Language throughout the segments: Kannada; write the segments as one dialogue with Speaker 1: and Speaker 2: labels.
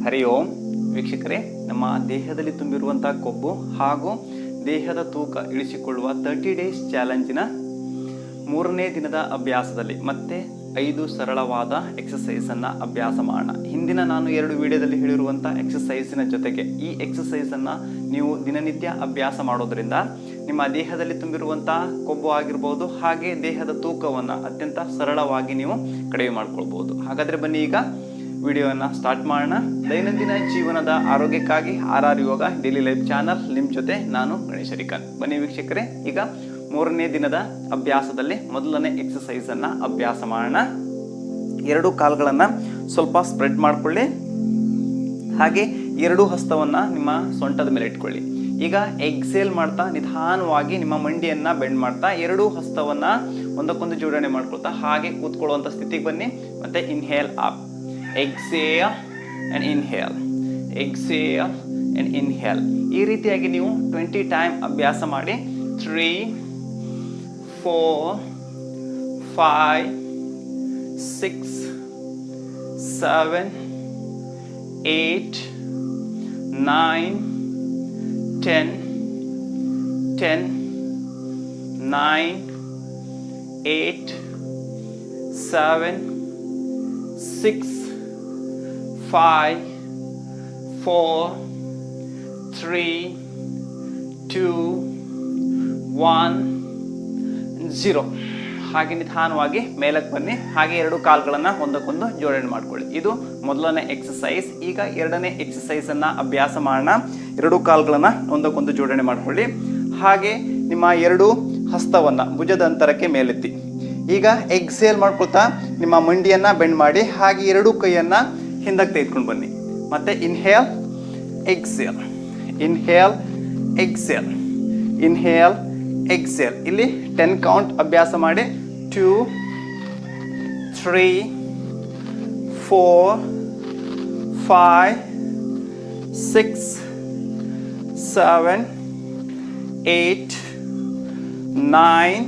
Speaker 1: ಹರಿ ಓಂ ವೀಕ್ಷಕರೇ, ನಮ್ಮ ದೇಹದಲ್ಲಿ ತುಂಬಿರುವಂತಹ ಕೊಬ್ಬು ಹಾಗೂ ದೇಹದ ತೂಕ ಇಳಿಸಿಕೊಳ್ಳುವ 30 ಡೇಸ್ ಚಾಲೆಂಜಿನ 3ನೇ ದಿನದ ಅಭ್ಯಾಸದಲ್ಲಿ ಮತ್ತೆ 5 ಸರಳವಾದ ಎಕ್ಸಸೈಸನ್ನು ಅಭ್ಯಾಸ ಮಾಡೋಣ. ಹಿಂದಿನ ನಾನು 2 ವಿಡಿಯೋದಲ್ಲಿ ಹೇಳಿರುವಂಥ ಎಕ್ಸಸೈಸಿನ ಜೊತೆಗೆ ಈ ಎಕ್ಸಸೈಸನ್ನು ನೀವು ದಿನನಿತ್ಯ ಅಭ್ಯಾಸ ಮಾಡೋದ್ರಿಂದ ನಿಮ್ಮ ದೇಹದಲ್ಲಿ ತುಂಬಿರುವಂತಹ ಕೊಬ್ಬು ಆಗಿರ್ಬೋದು, ಹಾಗೆ ದೇಹದ ತೂಕವನ್ನು ಅತ್ಯಂತ ಸರಳವಾಗಿ ನೀವು ಕಡಿಮೆ ಮಾಡ್ಕೊಳ್ಬೋದು. ಹಾಗಾದರೆ ಬನ್ನಿ ಈಗ ವಿಡಿಯೋವನ್ನು ಸ್ಟಾರ್ಟ್ ಮಾಡೋಣ. ದೈನಂದಿನ ಜೀವನದ ಆರೋಗ್ಯಕ್ಕಾಗಿ RR ಯೋಗ ಡೈಲಿ ಲೈಫ್ ಚಾನಲ್ ನಿಮ್ಮ ಜೊತೆ ನಾನು ಗಣೇಶ್ ಹರಿಕನ್. ಬನ್ನಿ ವೀಕ್ಷಕರೇ, ಈಗ 3ನೇ ದಿನದ ಅಭ್ಯಾಸದಲ್ಲಿ ಮೊದಲನೇ ಎಕ್ಸಸೈಸನ್ನು ಅಭ್ಯಾಸ ಮಾಡೋಣ. 2 ಕಾಲುಗಳನ್ನು ಸ್ವಲ್ಪ ಸ್ಪ್ರೆಡ್ ಮಾಡಿಕೊಳ್ಳಿ, ಹಾಗೆ 2 ಹಸ್ತವನ್ನು ನಿಮ್ಮ ಸೊಂಟದ ಮೇಲೆ ಇಟ್ಕೊಳ್ಳಿ. ಈಗ ಎಕ್ಸೇಲ್ ಮಾಡ್ತಾ ನಿಧಾನವಾಗಿ ನಿಮ್ಮ ಮಂಡಿಯನ್ನು ಬೆಂಡ್ ಮಾಡ್ತಾ 2 ಹಸ್ತವನ್ನು ಒಂದಕ್ಕೊಂದು ಜೋಡಣೆ ಮಾಡ್ಕೊಳ್ತಾ ಹಾಗೆ ಕೂತ್ಕೊಳ್ಳುವಂಥ ಸ್ಥಿತಿಗೆ ಬನ್ನಿ. ಮತ್ತೆ inhale up, exhale and inhale, exhale and inhale. ಈ ರೀತಿಯಾಗಿ ನೀವು 20 ಟೈಮ್ ಅಭ್ಯಾಸ ಮಾಡಿ. 3 4 5 6 7 8 9 10 10 9 8 7 6 5 4 3 2 1 0. ಹಾಗೆ ನಿಧಾನವಾಗಿ ಮೇಲಕ್ಕೆ ಬನ್ನಿ. ಹಾಗೆ 2 ಕಾಲುಗಳನ್ನು ಒಂದಕ್ಕೊಂದು ಜೋಡಣೆ ಮಾಡ್ಕೊಳ್ಳಿ. ಇದು ಮೊದಲನೇ ಎಕ್ಸಸೈಸ್. ಈಗ 2ನೇ ಎಕ್ಸಸೈಸನ್ನು ಅಭ್ಯಾಸ ಮಾಡೋಣ. 2 ಕಾಲುಗಳನ್ನು ಒಂದಕ್ಕೊಂದು ಜೋಡಣೆ ಮಾಡ್ಕೊಳ್ಳಿ. ಹಾಗೆ ನಿಮ್ಮ 2 ಹಸ್ತವನ್ನು ಭುಜದ ಅಂತರಕ್ಕೆ ಮೇಲೆತ್ತಿ. ಈಗ ಎಕ್ಸೇಲ್ ಮಾಡ್ಕೊಳ್ತಾ ನಿಮ್ಮ ಮಂಡಿಯನ್ನು ಬೆಂಡ್ ಮಾಡಿ ಹಾಗೆ 2 ಕೈಯನ್ನು ಹಿಂದಕ್ಕೆ ತೆಗೆದುಕೊಂಡು ಬನ್ನಿ. ಮತ್ತೆ inhale exhale, inhale exhale, inhale exhale. ಇಲ್ಲಿ 10 ಕೌಂಟ್ ಅಭ್ಯಾಸ ಮಾಡಿ. 2 3 4 5 6 7 8 9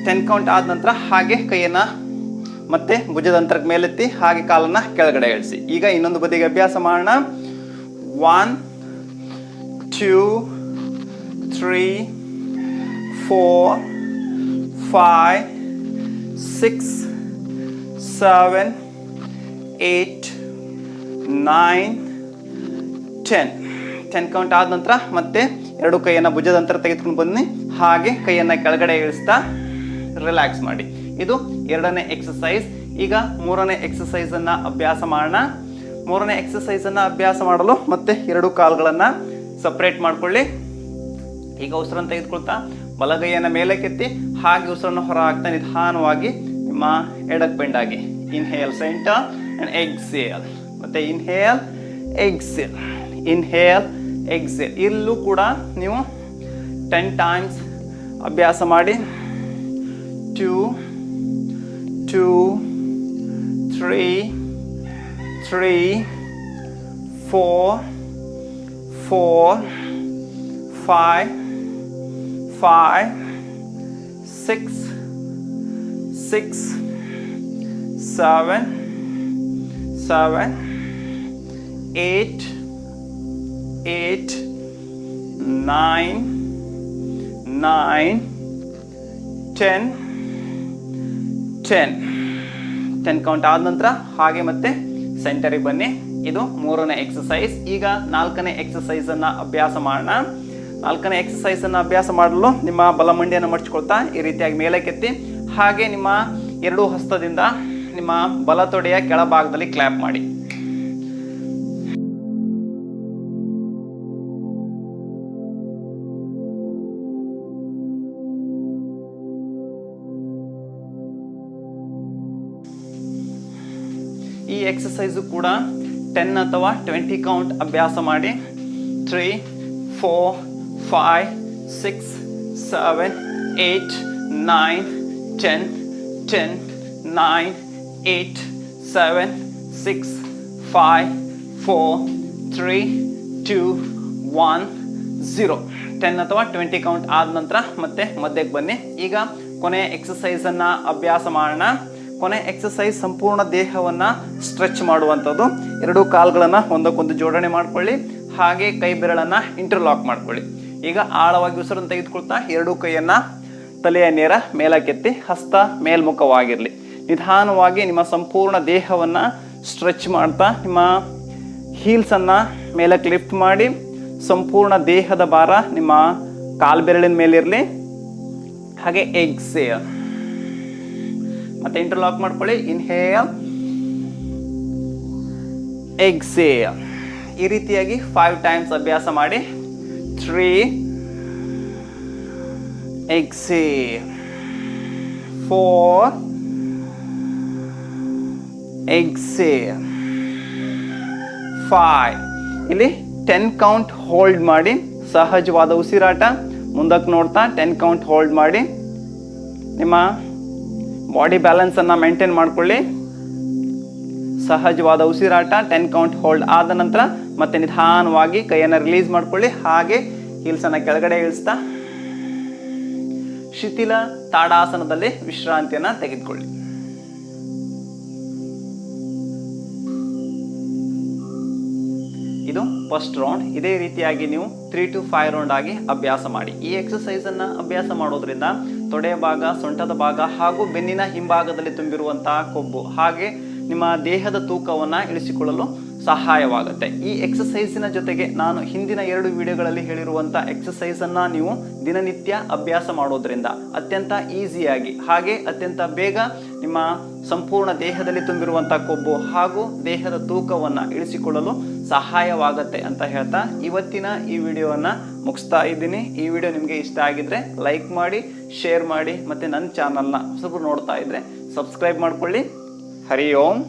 Speaker 1: 10 ಕೌಂಟ್ ಆದ ನಂತರ ಹಾಗೆ ಕೈಯನ್ನು ಮತ್ತೆ ಭುಜದ ಅಂತರಕ್ಕೆ ಮೇಲೆತ್ತಿ ಹಾಗೆ ಕಾಲನ್ನು ಕೆಳಗಡೆ ಇಳಿಸಿ. ಈಗ ಇನ್ನೊಂದು ಬದಿಗೆ ಅಭ್ಯಾಸ ಮಾಡೋಣ. 1 2 3 4 5 6 7 8 9 10 ಕೌಂಟ್ ಆದ ನಂತರ ಮತ್ತೆ 2 ಕೈಯನ್ನು ಭುಜದ ಅಂತರ ತೆಗೆದುಕೊಂಡು ಬನ್ನಿ. ಹಾಗೆ ಕೈಯನ್ನು ಕೆಳಗಡೆ ಇಳಿಸ್ತಾ ರಿಲ್ಯಾಕ್ಸ್ ಮಾಡಿ. ಇದು 2ನೇ ಎಕ್ಸಸೈಸ್. ಈಗ 3ನೇ ಎಕ್ಸಸೈಸನ್ನು ಅಭ್ಯಾಸ ಮಾಡೋಣ. 3ನೇ ಎಕ್ಸಸೈಸನ್ನು ಅಭ್ಯಾಸ ಮಾಡಲು ಮತ್ತೆ 2 ಕಾಲುಗಳನ್ನು ಸಪ್ರೇಟ್ ಮಾಡ್ಕೊಳ್ಳಿ. ಈಗ ಉಸಿರನ್ನು ತೆಗೆದುಕೊಳ್ತಾ ಬಲಗೈಯನ್ನು ಮೇಲಕ್ಕೆತ್ತಿ ಹಾಗೆ ಉಸಿರನ್ನು ಹೊರ ಹಾಕ್ತಾ ನಿಧಾನವಾಗಿ ನಿಮ್ಮ ಎಡಕ್ಕೆ ಬೆಂಡ್ ಆಗಿ. ಇನ್ಹೇಲ್ ಸೆಂಟರ್ ಆ್ಯಂಡ್ ಎಕ್ಸೇಲ್, ಮತ್ತೆ ಇನ್ಹೇಲ್ ಎಕ್ಸೇಲ್, ಇನ್ಹೇಲ್ ಎಕ್ಸೇಲ್. ಇಲ್ಲೂ ಕೂಡ ನೀವು 10 ಟೈಮ್ಸ್ ಅಭ್ಯಾಸ ಮಾಡಿ. 2 2 3 3 4 4 5 5 6 6 7 7 8 8 9 9 10 ಕೌಂಟ್ ಆದ ನಂತರ ಹಾಗೆ ಮತ್ತೆ ಸೆಂಟರಿಗೆ ಬನ್ನಿ. ಇದು 3ನೇ ಎಕ್ಸಸೈಸ್. ಈಗ 4ನೇ ಎಕ್ಸಸೈಸನ್ನು ಅಭ್ಯಾಸ ಮಾಡೋಣ. 4ನೇ ಎಕ್ಸಸೈಸನ್ನು ಅಭ್ಯಾಸ ಮಾಡಲು ನಿಮ್ಮ ಬಲಮಂಡಿಯನ್ನು ಮಡಚಿಕೊಳ್ತಾ ಈ ರೀತಿಯಾಗಿ ಮೇಲಕ್ಕೆತ್ತಿ ಹಾಗೆ ನಿಮ್ಮ 2 ಹಸ್ತದಿಂದ ನಿಮ್ಮ ಬಲ ತೊಡೆಯ ಕೆಳಭಾಗದಲ್ಲಿ ಕ್ಲ್ಯಾಪ್ ಮಾಡಿ. ಈ ಎಕ್ಸಸೈಸು ಕೂಡ 10 ಅಥವಾ 20 ಕೌಂಟ್ ಅಭ್ಯಾಸ ಮಾಡಿ. 3 4 5 6 7 8 9 10 10 9 8 7 6 5 4 3 2 1 0. 10 ಅಥವಾ 20 ಕೌಂಟ್ ಆದ ನಂತರ ಮತ್ತೆ ಮಧ್ಯಕ್ಕೆ ಬನ್ನಿ. ಈಗ ಕೊನೆಯ ಎಕ್ಸಸೈಸನ್ನು ಅಭ್ಯಾಸ ಮಾಡೋಣ. ಕೊನೆ ಎಕ್ಸಸೈಸ್ ಸಂಪೂರ್ಣ ದೇಹವನ್ನು ಸ್ಟ್ರೆಚ್ ಮಾಡುವಂಥದ್ದು. ಎರಡೂ ಕಾಲುಗಳನ್ನು ಒಂದಕ್ಕೊಂದು ಜೋಡಣೆ ಮಾಡ್ಕೊಳ್ಳಿ, ಹಾಗೆ ಕೈ ಬೆರಳನ್ನು ಇಂಟರ್ಲಾಕ್ ಮಾಡ್ಕೊಳ್ಳಿ. ಈಗ ಆಳವಾಗಿ ಉಸಿರನ್ನು ತೆಗೆದುಕೊಳ್ತಾ ಎರಡೂ ಕೈಯನ್ನು ತಲೆಯ ನೇರ ಮೇಲಕ್ಕೆತ್ತಿ ಹಸ್ತ ಮೇಲ್ಮುಖವಾಗಿರಲಿ. ನಿಧಾನವಾಗಿ ನಿಮ್ಮ ಸಂಪೂರ್ಣ ದೇಹವನ್ನು ಸ್ಟ್ರೆಚ್ ಮಾಡ್ತಾ ನಿಮ್ಮ ಹೀಲ್ಸನ್ನು ಮೇಲಕ್ಕೆ ಲಿಫ್ಟ್ ಮಾಡಿ ಸಂಪೂರ್ಣ ದೇಹದ ಭಾರ ನಿಮ್ಮ ಕಾಲು ಬೆರಳಿನ ಮೇಲಿರಲಿ. ಹಾಗೆ ಎಕ್ಸೇಲ್ ಮತ್ತೆ ಇಂಟರ್ಲಾಕ್ ಮಾಡ್ಕೊಳ್ಳಿ. Inhale, exhale. ಈ ರೀತಿಯಾಗಿ 5 ಟೈಮ್ಸ್ ಅಭ್ಯಾಸ ಮಾಡಿ. 3, exhale, 4, exhale, 5. ಇಲ್ಲಿ 10 ಕೌಂಟ್ ಹೋಲ್ಡ್ ಮಾಡಿ ಸಹಜವಾದ ಉಸಿರಾಟ ಮುಂದಕ್ಕೆ ನೋಡ್ತಾ 10 ಕೌಂಟ್ ಹೋಲ್ಡ್ ಮಾಡಿ ನಿಮ್ಮ ಬಾಡಿ ಬ್ಯಾಲೆನ್ಸನ್ನು ಮೇಂಟೈನ್ ಮಾಡ್ಕೊಳ್ಳಿ. ಸಹಜವಾದ ಉಸಿರಾಟ 10 ಕೌಂಟ್ ಹೋಲ್ಡ್ ಆದ ನಂತರ ಮತ್ತೆ ನಿಧಾನವಾಗಿ ಕೈಯನ್ನು ರಿಲೀಸ್ ಮಾಡ್ಕೊಳ್ಳಿ. ಹಾಗೆ ಹೀಲ್ಸನ್ನು ಕೆಳಗಡೆ ಇಳಿಸ್ತಾ ಶಿಥಿಲ ತಾಡಾಸನದಲ್ಲಿ ವಿಶ್ರಾಂತಿಯನ್ನು ತೆಗೆದುಕೊಳ್ಳಿ. ಇದು ಫಸ್ಟ್ ರೌಂಡ್. ಇದೇ ರೀತಿಯಾಗಿ ನೀವು 3 to 5 ರೌಂಡ್ ಆಗಿ ಅಭ್ಯಾಸ ಮಾಡಿ. ಈ ಎಕ್ಸಸೈಸ್ ಅನ್ನ ಅಭ್ಯಾಸ ಮಾಡೋದ್ರಿಂದ ತೊಡೆಯ ಭಾಗ, ಸೊಂಟದ ಭಾಗ ಹಾಗೂ ಬೆನ್ನಿನ ಹಿಂಭಾಗದಲ್ಲಿ ತುಂಬಿರುವಂತಹ ಕೊಬ್ಬು ಹಾಗೆ ನಿಮ್ಮ ದೇಹದ ತೂಕವನ್ನು ಇಳಿಸಿಕೊಳ್ಳಲು ಸಹಾಯವಾಗುತ್ತೆ. ಈ ಎಕ್ಸಸೈಸಿನ ಜೊತೆಗೆ ನಾನು ಹಿಂದಿನ 2 ವಿಡಿಯೋಗಳಲ್ಲಿ ಹೇಳಿರುವಂಥ ಎಕ್ಸಸೈಸನ್ನು ನೀವು ದಿನನಿತ್ಯ ಅಭ್ಯಾಸ ಮಾಡೋದ್ರಿಂದ ಅತ್ಯಂತ ಈಸಿಯಾಗಿ ಹಾಗೆ ಅತ್ಯಂತ ಬೇಗ ನಿಮ್ಮ ಸಂಪೂರ್ಣ ದೇಹದಲ್ಲಿ ತುಂಬಿರುವಂಥ ಕೊಬ್ಬು ಹಾಗೂ ದೇಹದ ತೂಕವನ್ನು ಇಳಿಸಿಕೊಳ್ಳಲು ಸಹಾಯವಾಗುತ್ತೆ ಅಂತ ಹೇಳ್ತಾ ಇವತ್ತಿನ ಈ ವಿಡಿಯೋವನ್ನು ಮುಗಿಸ್ತಾ ಇದ್ದೀನಿ. ಈ ವಿಡಿಯೋ ನಿಮಗೆ ಇಷ್ಟ ಆಗಿದ್ರೆ ಲೈಕ್ ಮಾಡಿ, ಶೇರ್ ಮಾಡಿ, ಮತ್ತು ನನ್ನ ಚಾನಲ್ನ ಹೊಸಬರು ನೋಡ್ತಾ ಇದ್ದರೆ ಸಬ್ಸ್ಕ್ರೈಬ್ ಮಾಡ್ಕೊಳ್ಳಿ. ಹರಿ ಓಂ.